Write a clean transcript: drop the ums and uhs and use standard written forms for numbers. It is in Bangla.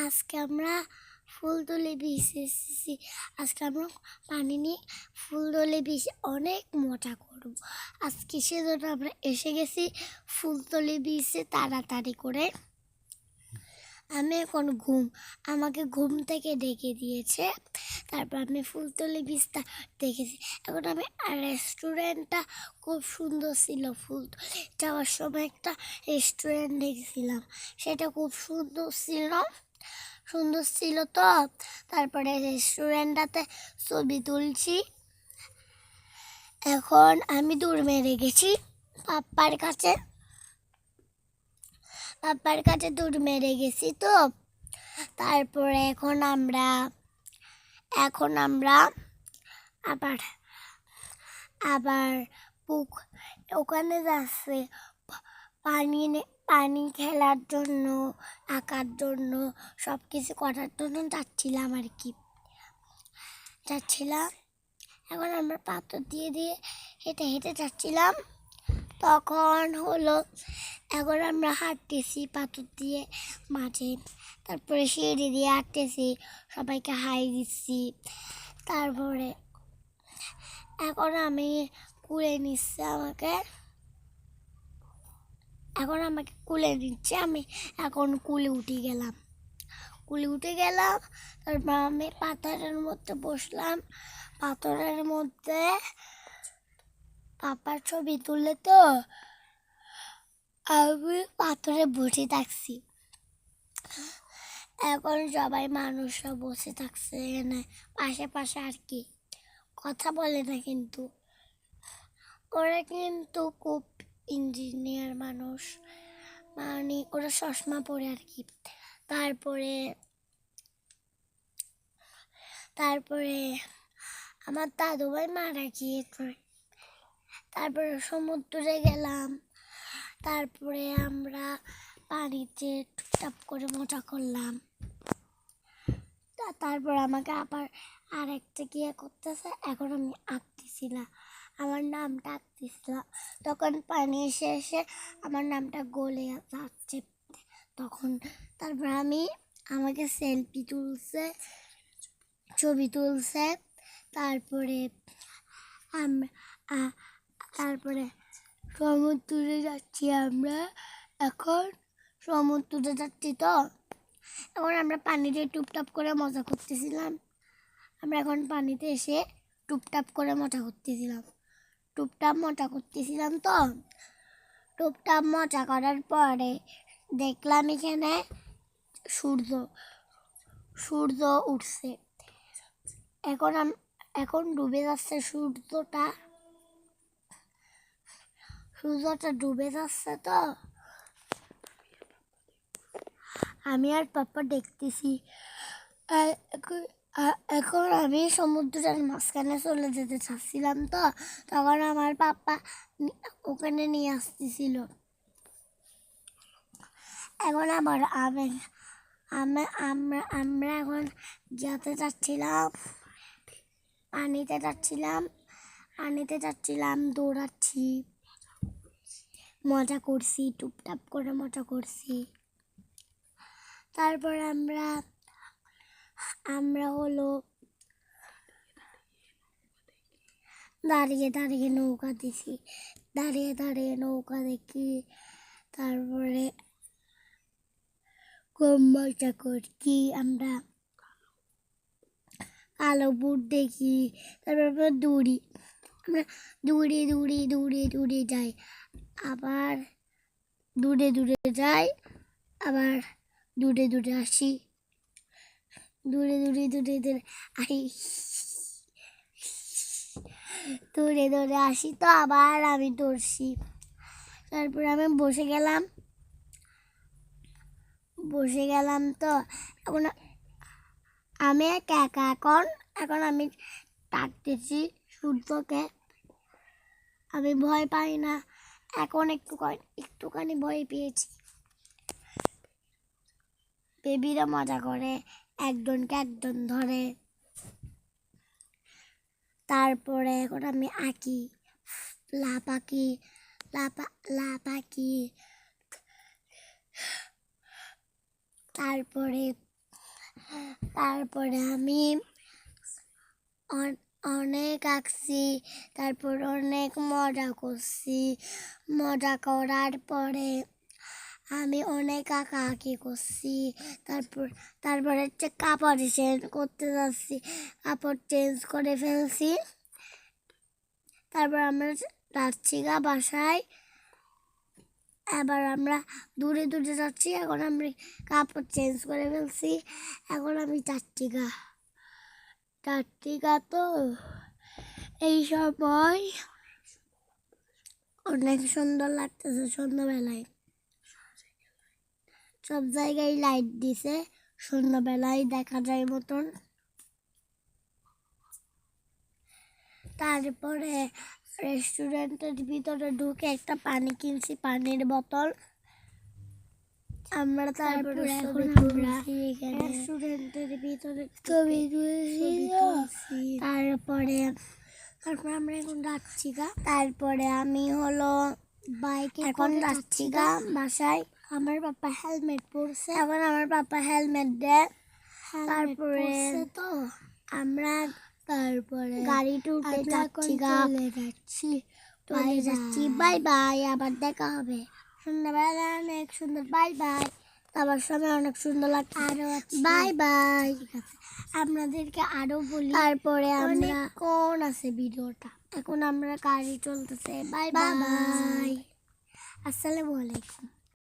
আজকে আমরা ফুলতলি বিচে এসেছি। আজকে আমরা পানি নিয়ে ফুলতলি বিচে অনেক মজা করব। আজকে সেজন্য আমরা এসে গেছি ফুলতলি বিচে তাড়াতাড়ি করে। আমি এখন আমাকে ঘুম থেকে ডেকে দিয়েছে। তারপর আমি ফুলতলি বিচটা দেখেছি। এখন আমি রেস্টুরেন্টটা খুব সুন্দর ছিল। ফুলতলি যাওয়ার সময় একটা রেস্টুরেন্ট দেখেছিলাম, সেটা খুব সুন্দর ছিল তো। তারপরে রেস্টুরেন্টটাতে ছবি তুলছি। এখন আমি দৌড় মেরে গেছি পাপ্পার কাছে দৌড় মেরে গেছি তো। তারপরে এখন আমরা আবার আবার ওখানে যাচ্ছে পানি খেলার জন্য, আঁকার জন্য, সব কিছু করার জন্য যাচ্ছিলাম আর কি। এখন আমরা পাথর দিয়ে হেঁটে হেঁটে যাচ্ছিলাম। তখন হলো এখন আমরা হাঁটতেছি পাথর দিয়ে মাঠে। তারপরে সিঁড়ি দিয়ে হাঁটতেছি, সবাইকে হাই দিচ্ছি। তারপরে এখন আমি কুলে নিচ্ছে আমাকে কুলে নিচ্ছে। আমি এখন কুলে উঠে গেলাম। তারপর আমি পাথরের মধ্যে বসলাম। পাথরের মধ্যে পাপার ছবি তুলে তো আমি পাথরে বসে থাকছি। এখন সবাই মানুষরা বসে থাকছে পাশে আর কি, কথা বলে না, কিন্তু ওরা কিন্তু খুব ইঞ্জিনিয়ার মানুষ, মানে ওরা চশমা পরে আর কি। তারপরে আমার দাদু ভাই মারা গিয়েছে। তারপরে সমুদ্রে গেলাম। তারপরে আমরা পানিতে টুপটাপ করে মজা করলাম। তারপর আমাকে আবার আরেকটা করতেছে। এখন আমি আঁকতেছিলাম, আমার নামটা আঁকতেছিলাম। তখন পানি এসে আমার নামটা গলে যাচ্ছে। তারপর আমাকে ছবি তুলছে। তারপরে সমুদ্রে যাচ্ছি আমরা। এখন সমুদ্রে যাচ্ছি তো। এখন আমরা পানিতে টুপটাপ করে মজা করতেছিলাম। আমরা এখন পানিতে এসে টুপটাপ করে মজা করতেছিলাম। তো টুপটাপ মজা করার পরে দেখলাম এখানে সূর্য উঠছে। এখন ডুবে যাচ্ছে সূর্যটা ডুবে যাচ্ছে তো। আমি আর পাপা দেখতেছি। এখন আমি সমুদ্রের মাঝখানে চলে যেতে চাচ্ছিলাম তো। তখন আমার পাপা ওখানে নিয়ে আসতেছিল। এখন আমরা এখন যেতে চাচ্ছিলাম, পানিতে যাচ্ছিলাম, দৌড়াচ্ছি, মজা করছি, টুপটাপ করে মজা করছি। তারপর আমরা হলো দাঁড়িয়ে নৌকা দেখি। তারপরে খুব মজা করছি। আমরা কালো বুট দেখি। তারপর আমরা দূরে যাই, আবার দূরে যাই, আবার দূরে আসি, দূরে আসি তো আবার আমি দৌড়ছি। তারপর আমি বসে গেলাম তো। এখন আমি একা এখন আমি ডাকতেছি সূর্যকে। আমি ভয় পাই না এখন, একটুখানি ভয় পেয়েছি। বেবিরা মজা করে, একজন ধরে। তারপরে এখন আমি আঁকি, লাপাকি। তারপরে তারপরে আমি অনেক আঁকছি, তারপর অনেক মজা করছি। মজা করার পরে আমি অনেক আঁকাআঁকি করছি। তারপরে হচ্ছে কাপড় চেঞ্জ করতে যাচ্ছি, কাপড় চেঞ্জ করে ফেলছি। তারপর আমরা যাচ্ছি গা বাসায়। এবার আমরা দূরে দূরে যাচ্ছি। এখন আমি কাপড় চেঞ্জ করে ফেলছি, এখন আমি যাচ্ছি গা তো এই সময় অনেক সুন্দর লাগতেছে। সন্ধ্যাবেলায় সব জায়গায় লাইট দিছে, সন্ধ্যাবেলায় দেখা যায় মতন। তারপরে রেস্টুরেন্টের ভিতরে ঢুকে একটা পানি কিনছি, পানির বোতল। আমরা তারপরে রেস্টুরেন্টের ভিতরে ছবি তুলছি। তারপরে আমরা এখন যাচ্ছি গা। তারপরে আমি হলো বাইকে এখন যাচ্ছি গা বাসায়। আমার পাপা হেলমেট পরছে, এখন আমার পাপা হেলমেট দেয়। তারপরে তো আমরা গাড়িতে উঠে যাচ্ছি গা, চলে যাচ্ছি। বাই বাই, আবার দেখা হবে। সন্ধ্যাবেলা অনেক সুন্দর, বাই বাই। আবার সময় অনেক সুন্দর লাগছে, আরো বাই বাই। ঠিক আছে, আপনাদেরকে আরো বলি। তারপরে আমরা কোন আছে ভিডিওটা, এখন আমরা গাড়ি চলতেছে। বাই বাই, আসসালামু আলাইকুম।